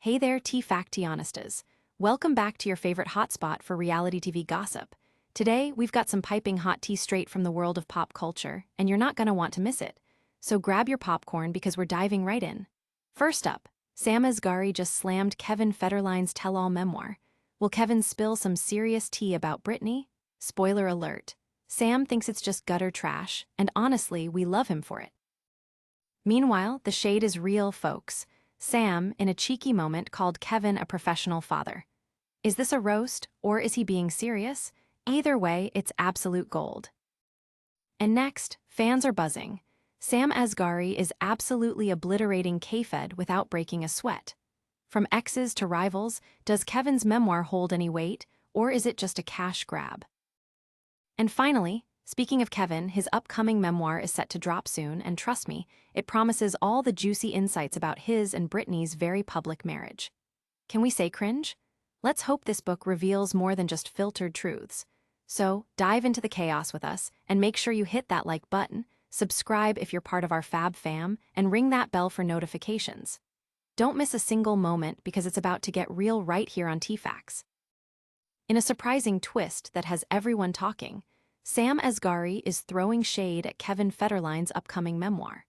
Hey there, TFactionistas. Welcome back to your favorite hotspot for reality TV gossip. Today, we've got some piping hot tea straight from the world of pop culture, and you're not going to want to miss it. So grab your popcorn because we're diving right in. First up, Sam Asghari just slammed Kevin Federline's tell-all memoir. Will Kevin spill some serious tea about Britney? Spoiler alert. Sam thinks it's just gutter trash, and honestly, we love him for it. Meanwhile, the shade is real, folks. Sam, in a cheeky moment, called Kevin a professional father. Is this a roast, or is he being serious? Either way, it's absolute gold. And next, fans are buzzing. Sam Asghari is absolutely obliterating K-Fed without breaking a sweat. From exes to rivals, does Kevin's memoir hold any weight, or is it just a cash grab? And finally, speaking of Kevin, his upcoming memoir is set to drop soon, and trust me, it promises all the juicy insights about his and Britney's very public marriage. Can we say cringe? Let's hope this book reveals more than just filtered truths. So, dive into the chaos with us, and make sure you hit that like button, subscribe if you're part of our Fab fam, and ring that bell for notifications. Don't miss a single moment because it's about to get real right here on TFacts. In a surprising twist that has everyone talking, Sam Asghari is throwing shade at Kevin Federline's upcoming memoir.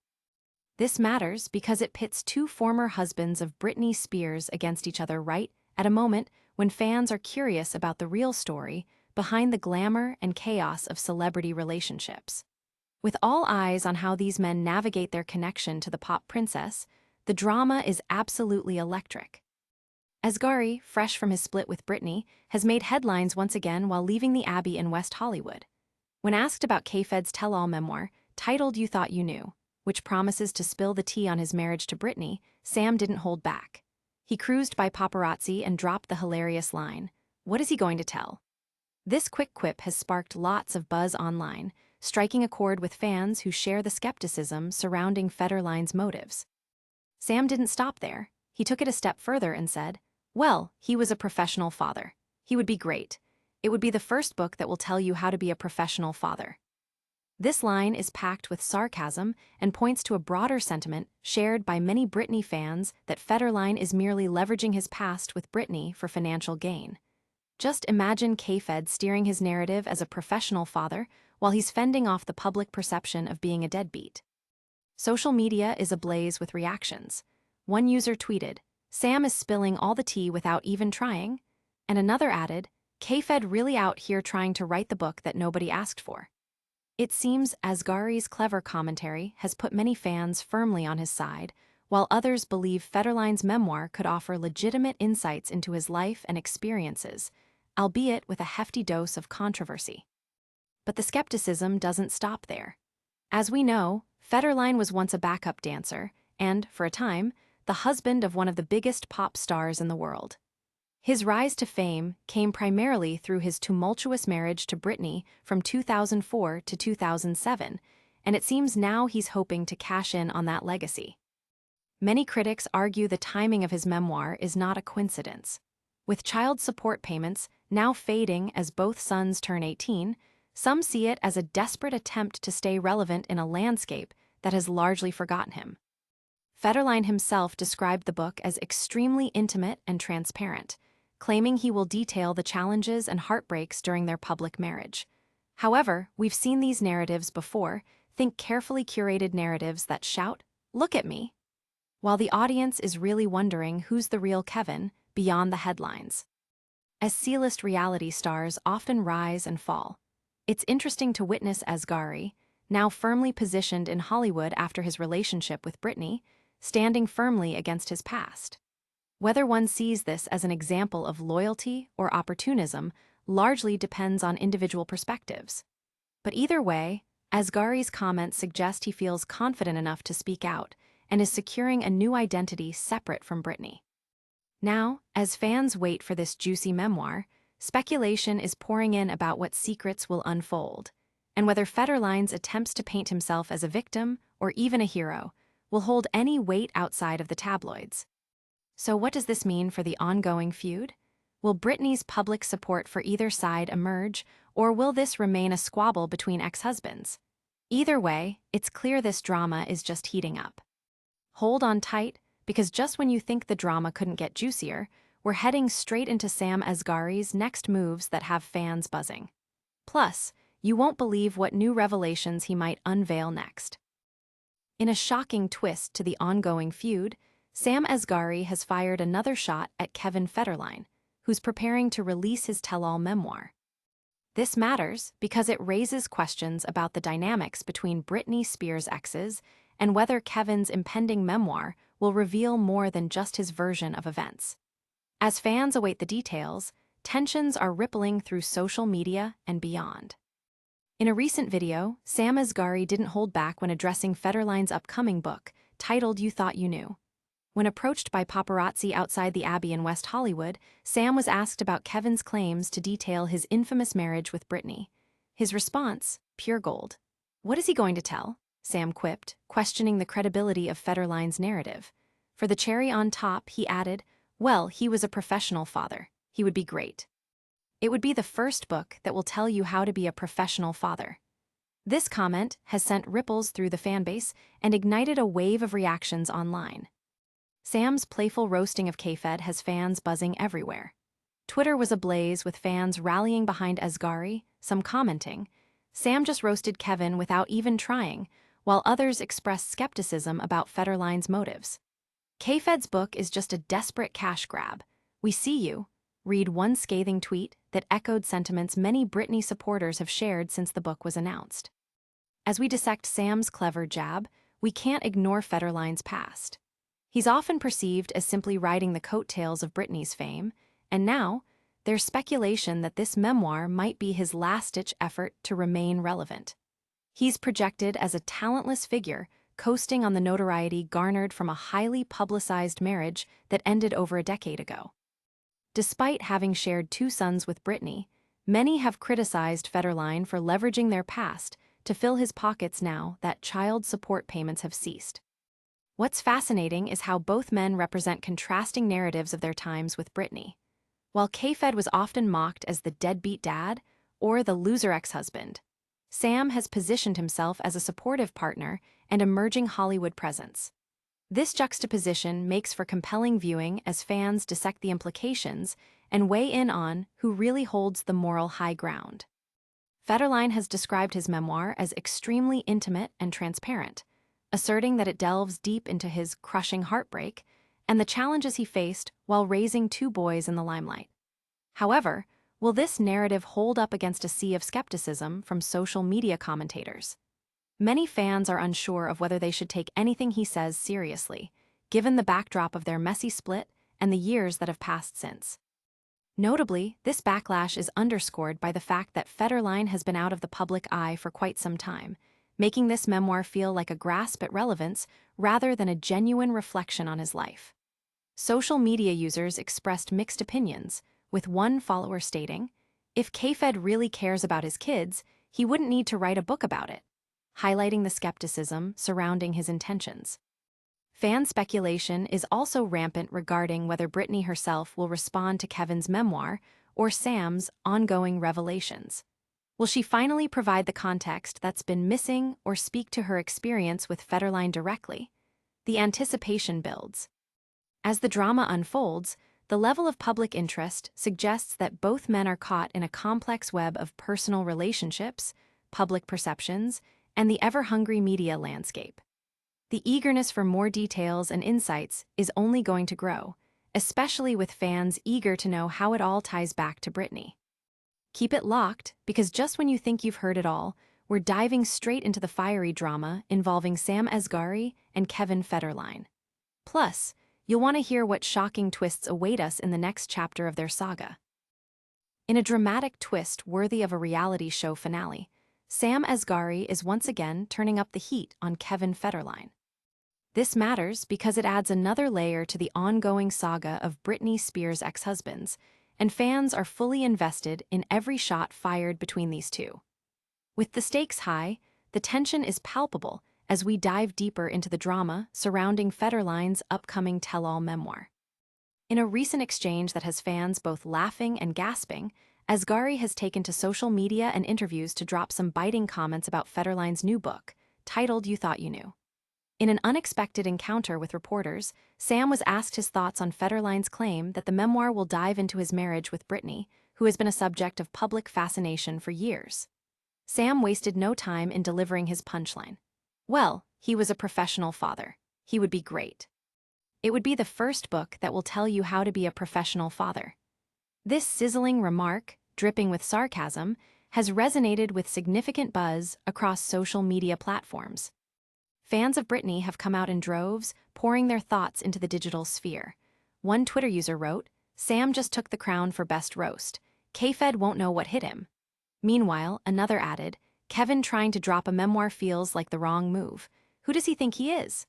This matters because it pits two former husbands of Britney Spears against each other right at a moment when fans are curious about the real story behind the glamour and chaos of celebrity relationships. With all eyes on how these men navigate their connection to the pop princess, the drama is absolutely electric. Asghari, fresh from his split with Britney, has made headlines once again while leaving the Abbey in West Hollywood. When asked about K-Fed's tell-all memoir, titled You Thought You Knew, which promises to spill the tea on his marriage to Britney, Sam didn't hold back. He cruised by paparazzi and dropped the hilarious line, "What is he going to tell?" This quick quip has sparked lots of buzz online, striking a chord with fans who share the skepticism surrounding Federline's motives. Sam didn't stop there. He took it a step further and said, well, he was a professional father. He would be great. It would be the first book that will tell you how to be a professional father. This line is packed with sarcasm and points to a broader sentiment shared by many Britney fans that Federline is merely leveraging his past with Britney for financial gain. Just imagine K-Fed steering his narrative as a professional father while he's fending off the public perception of being a deadbeat. Social media is ablaze with reactions. One user tweeted, "Sam is spilling all the tea without even trying," and another added, "K-Fed really out here trying to write the book that nobody asked for." It seems Asghari's clever commentary has put many fans firmly on his side, while others believe Federline's memoir could offer legitimate insights into his life and experiences, albeit with a hefty dose of controversy. But the skepticism doesn't stop there. As we know, Federline was once a backup dancer, and, for a time, the husband of one of the biggest pop stars in the world. His rise to fame came primarily through his tumultuous marriage to Britney from 2004 to 2007, and it seems now he's hoping to cash in on that legacy. Many critics argue the timing of his memoir is not a coincidence. With child support payments now fading as both sons turn 18, some see it as a desperate attempt to stay relevant in a landscape that has largely forgotten him. Federline himself described the book as extremely intimate and transparent, claiming he will detail the challenges and heartbreaks during their public marriage. However, we've seen these narratives before. Think carefully curated narratives that shout, "Look at me," while the audience is really wondering who's the real Kevin beyond the headlines. As C-list reality stars often rise and fall, it's interesting to witness Asghari, now firmly positioned in Hollywood after his relationship with Britney, standing firmly against his past. Whether one sees this as an example of loyalty or opportunism largely depends on individual perspectives. But either way, Asghari's comments suggest he feels confident enough to speak out and is securing a new identity separate from Britney. Now, as fans wait for this juicy memoir, speculation is pouring in about what secrets will unfold, and whether Federline's attempts to paint himself as a victim or even a hero will hold any weight outside of the tabloids. So what does this mean for the ongoing feud? Will Britney's public support for either side emerge, or will this remain a squabble between ex-husbands? Either way, it's clear this drama is just heating up. Hold on tight, because just when you think the drama couldn't get juicier, we're heading straight into Sam Asghari's next moves that have fans buzzing. Plus, you won't believe what new revelations he might unveil next. In a shocking twist to the ongoing feud, Sam Asghari has fired another shot at Federline, who's preparing to release his tell-all memoir. This matters because it raises questions about the dynamics between Britney Spears' exes and whether Kevin's impending memoir will reveal more than just his version of events. As fans await the details, tensions are rippling through social media and beyond. In a recent video, Sam Asghari didn't hold back when addressing Federline's upcoming book, titled You Thought You Knew. When approached by paparazzi outside the Abbey in West Hollywood, Sam was asked about Kevin's claims to detail his infamous marriage with Britney. His response, pure gold. "What is he going to tell?" Sam quipped, questioning the credibility of Federline's narrative. For the cherry on top, he added, "Well, he was a professional father. He would be great. It would be the first book that will tell you how to be a professional father." This comment has sent ripples through the fanbase and ignited a wave of reactions online. Sam's playful roasting of K-Fed has fans buzzing everywhere. Twitter was ablaze with fans rallying behind Asghari, some commenting, "Sam just roasted Kevin without even trying," while others expressed skepticism about Federline's motives. K-Fed's book is just a desperate cash grab. "We see you," read one scathing tweet that echoed sentiments many Britney supporters have shared since the book was announced. As we dissect Sam's clever jab, we can't ignore Federline's past. He's often perceived as simply riding the coattails of Britney's fame, and now, there's speculation that this memoir might be his last-ditch effort to remain relevant. He's projected as a talentless figure, coasting on the notoriety garnered from a highly publicized marriage that ended over a decade ago. Despite having shared 2 sons with Britney, many have criticized Federline for leveraging their past to fill his pockets now that child support payments have ceased. What's fascinating is how both men represent contrasting narratives of their times with Britney. While K-Fed was often mocked as the deadbeat dad or the loser ex-husband, Sam has positioned himself as a supportive partner and emerging Hollywood presence. This juxtaposition makes for compelling viewing as fans dissect the implications and weigh in on who really holds the moral high ground. Federline has described his memoir as extremely intimate and transparent, asserting that it delves deep into his crushing heartbreak and the challenges he faced while raising 2 boys in the limelight. However, will this narrative hold up against a sea of skepticism from social media commentators? Many fans are unsure of whether they should take anything he says seriously, given the backdrop of their messy split and the years that have passed since. Notably, this backlash is underscored by the fact that Federline has been out of the public eye for quite some time, making this memoir feel like a grasp at relevance rather than a genuine reflection on his life. Social media users expressed mixed opinions, with one follower stating, "If K-Fed really cares about his kids, he wouldn't need to write a book about it," highlighting the skepticism surrounding his intentions. Fan speculation is also rampant regarding whether Britney herself will respond to Kevin's memoir or Sam's ongoing revelations. Will she finally provide the context that's been missing or speak to her experience with Federline directly? The anticipation builds. As the drama unfolds, the level of public interest suggests that both men are caught in a complex web of personal relationships, public perceptions, and the ever-hungry media landscape. The eagerness for more details and insights is only going to grow, especially with fans eager to know how it all ties back to Britney. Keep it locked, because just when you think you've heard it all, we're diving straight into the fiery drama involving Sam Asghari and Kevin Federline. Plus, you'll want to hear what shocking twists await us in the next chapter of their saga. In a dramatic twist worthy of a reality show finale, Sam Asghari is once again turning up the heat on Kevin Federline. This matters because it adds another layer to the ongoing saga of Britney Spears' ex-husbands, and fans are fully invested in every shot fired between these two. With the stakes high, the tension is palpable as we dive deeper into the drama surrounding Federline's upcoming tell-all memoir. In a recent exchange that has fans both laughing and gasping, Asghari has taken to social media and interviews to drop some biting comments about Federline's new book, titled You Thought You Knew. In an unexpected encounter with reporters, Sam was asked his thoughts on Federline's claim that the memoir will dive into his marriage with Britney, who has been a subject of public fascination for years. Sam wasted no time in delivering his punchline. Well, he was a professional father. He would be great. It would be the first book that will tell you how to be a professional father. This sizzling remark, dripping with sarcasm, has resonated with significant buzz across social media platforms. Fans of Britney have come out in droves, pouring their thoughts into the digital sphere. One Twitter user wrote, "Sam just took the crown for best roast. K-Fed won't know what hit him." Meanwhile, another added, "Kevin trying to drop a memoir feels like the wrong move. Who does he think he is?"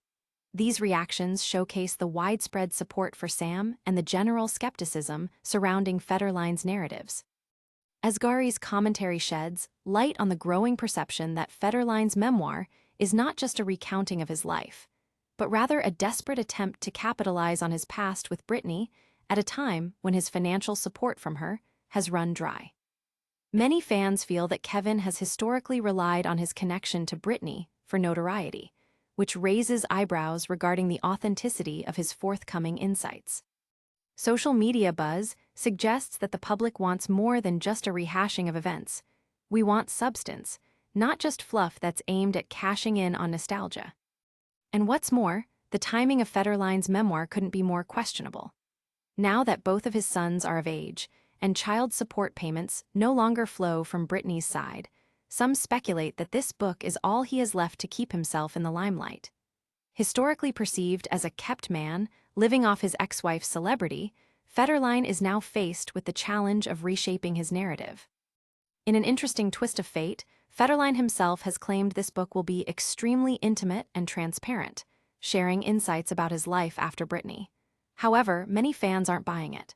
These reactions showcase the widespread support for Sam and the general skepticism surrounding Federline's narratives. Asghari's commentary sheds light on the growing perception that Federline's memoir is not just a recounting of his life, but rather a desperate attempt to capitalize on his past with Britney at a time when his financial support from her has run dry. Many fans feel that Kevin has historically relied on his connection to Britney for notoriety, which raises eyebrows regarding the authenticity of his forthcoming insights. Social media buzz suggests that the public wants more than just a rehashing of events. We want substance, not just fluff that's aimed at cashing in on nostalgia. And what's more, the timing of Federline's memoir couldn't be more questionable. Now that both of his sons are of age, and child support payments no longer flow from Britney's side, some speculate that this book is all he has left to keep himself in the limelight. Historically perceived as a kept man, living off his ex-wife's celebrity, Federline is now faced with the challenge of reshaping his narrative. In an interesting twist of fate, Federline himself has claimed this book will be extremely intimate and transparent, sharing insights about his life after Britney. However, many fans aren't buying it.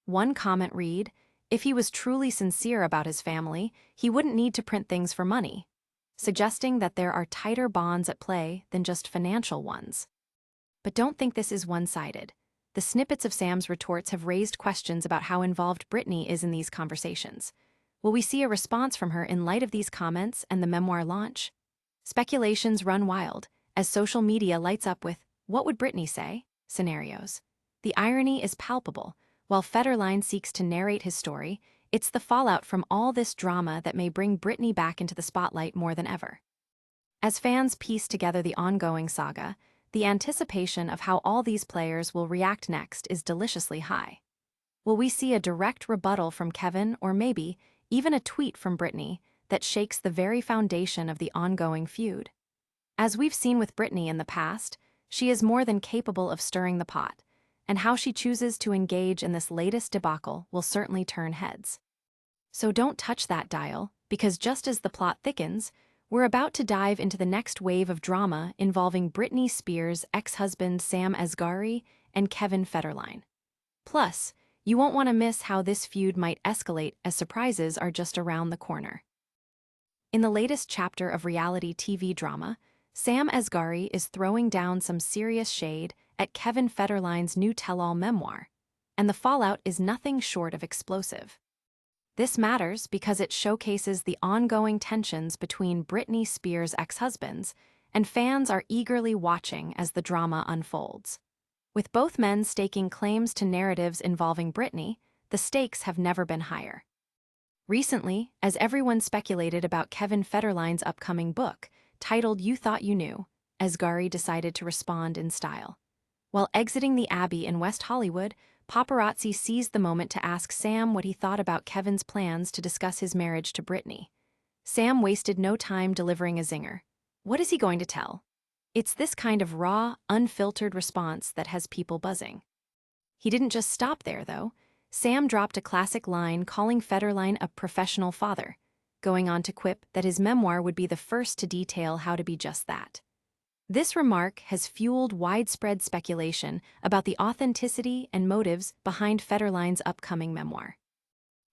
One comment read, "If he was truly sincere about his family, he wouldn't need to print things for money," suggesting that there are tighter bonds at play than just financial ones. But don't think this is one-sided. The snippets of Sam's retorts have raised questions about how involved Britney is in these conversations. Will we see a response from her in light of these comments and the memoir launch? Speculations run wild, as social media lights up with "what would Britney say?" scenarios. The irony is palpable. While Federline seeks to narrate his story, it's the fallout from all this drama that may bring Britney back into the spotlight more than ever. As fans piece together the ongoing saga, the anticipation of how all these players will react next is deliciously high. Will we see a direct rebuttal from Kevin, or maybe even a tweet from Britney that shakes the very foundation of the ongoing feud? As we've seen with Britney in the past, she is more than capable of stirring the pot, and how she chooses to engage in this latest debacle will certainly turn heads. So don't touch that dial, because just as the plot thickens, we're about to dive into the next wave of drama involving Britney Spears' ex-husband Sam Asghari and Kevin Federline. Plus, you won't want to miss how this feud might escalate as surprises are just around the corner. In the latest chapter of reality TV drama, Sam Asghari is throwing down some serious shade at Kevin Federline's new tell-all memoir, and the fallout is nothing short of explosive. This matters because it showcases the ongoing tensions between Britney Spears' ex-husbands, and fans are eagerly watching as the drama unfolds. With both men staking claims to narratives involving Britney, the stakes have never been higher. Recently, as everyone speculated about Kevin Federline's upcoming book, titled "You Thought You Knew," Asghari decided to respond in style. While exiting the Abbey in West Hollywood, paparazzi seized the moment to ask Sam what he thought about Kevin's plans to discuss his marriage to Britney. Sam wasted no time delivering a zinger. What is he going to tell? It's this kind of raw, unfiltered response that has people buzzing. He didn't just stop there, though. Sam dropped a classic line calling Federline a professional father, going on to quip that his memoir would be the first to detail how to be just that. This remark has fueled widespread speculation about the authenticity and motives behind Federline's upcoming memoir.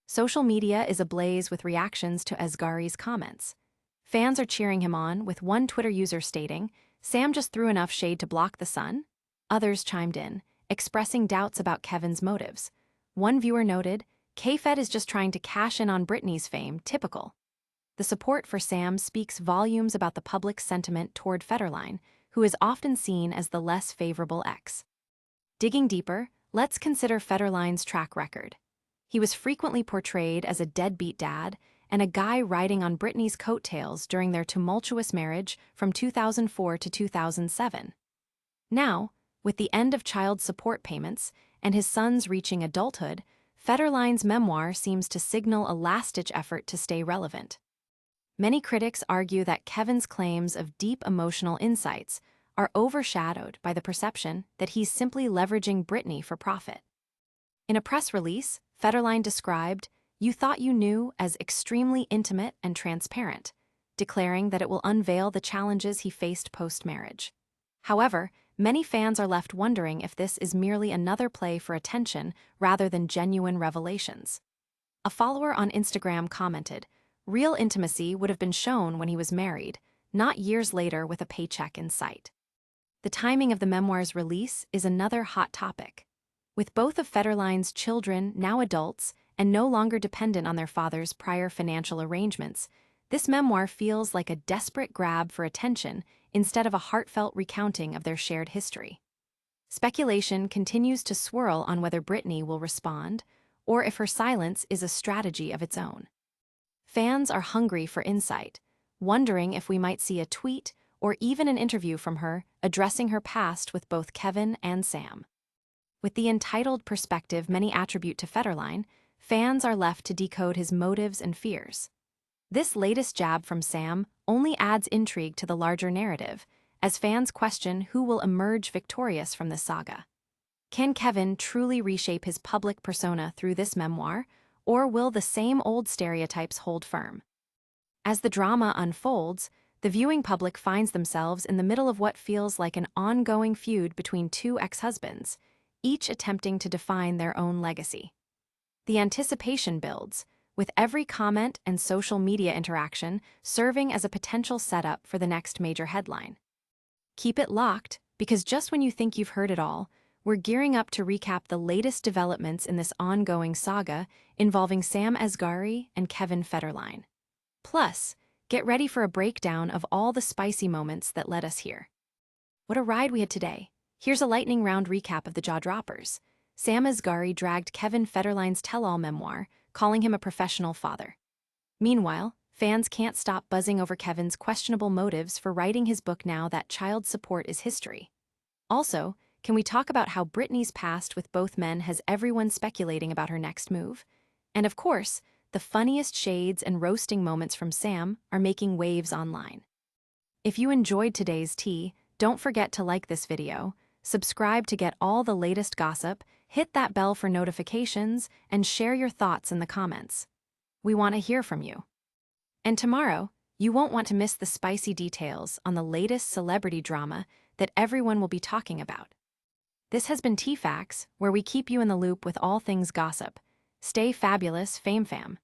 Social media is ablaze with reactions to Asghari's comments. Fans are cheering him on, with one Twitter user stating, "Sam just threw enough shade to block the sun?" Others chimed in, expressing doubts about Kevin's motives. One viewer noted, "K-Fed is just trying to cash in on Britney's fame, typical." The support for Sam speaks volumes about the public's sentiment toward Federline, who is often seen as the less favorable ex. Digging deeper, let's consider Federline's track record. He was frequently portrayed as a deadbeat dad and a guy riding on Britney's coattails during their tumultuous marriage from 2004 to 2007. Now, with the end of child support payments and his sons reaching adulthood, Federline's memoir seems to signal a last-ditch effort to stay relevant. Many critics argue that Kevin's claims of deep emotional insights are overshadowed by the perception that he's simply leveraging Britney for profit. In a press release, Federline described "You Thought You Knew" as extremely intimate and transparent, declaring that it will unveil the challenges he faced post-marriage. However, many fans are left wondering if this is merely another play for attention rather than genuine revelations. A follower on Instagram commented, "Real intimacy would have been shown when he was married, not years later with a paycheck in sight." The timing of the memoir's release is another hot topic. With both of Federline's children now adults and no longer dependent on their father's prior financial arrangements, this memoir feels like a desperate grab for attention instead of a heartfelt recounting of their shared history. Speculation continues to swirl on whether Britney will respond, or if her silence is a strategy of its own. Fans are hungry for insight, wondering if we might see a tweet or even an interview from her addressing her past with both Kevin and Sam. With the entitled perspective many attribute to Federline, fans are left to decode his motives and fears. This latest jab from Sam only adds intrigue to the larger narrative, as fans question who will emerge victorious from this saga. Can Kevin truly reshape his public persona through this memoir, or will the same old stereotypes hold firm? As the drama unfolds, the viewing public finds themselves in the middle of what feels like an ongoing feud between two ex-husbands, each attempting to define their own legacy. The anticipation builds, with every comment and social media interaction serving as a potential setup for the next major headline. Keep it locked, because just when you think you've heard it all, we're gearing up to recap the latest developments in this ongoing saga involving Sam Asghari and Kevin Federline. Plus, get ready for a breakdown of all the spicy moments that led us here. What a ride we had today. Here's a lightning round recap of the jaw-droppers. Sam Asghari dragged Kevin Federline's tell-all memoir, calling him a professional father. Meanwhile, fans can't stop buzzing over Kevin's questionable motives for writing his book now that child support is history. Also, can we talk about how Britney's past with both men has everyone speculating about her next move? And of course, the funniest shades and roasting moments from Sam are making waves online. If you enjoyed today's tea, don't forget to like this video, subscribe to get all the latest gossip, hit that bell for notifications, and share your thoughts in the comments. We want to hear from you. And tomorrow, you won't want to miss the spicy details on the latest celebrity drama that everyone will be talking about. This has been TFacts, where we keep you in the loop with all things gossip. Stay fabulous, Fame Fam.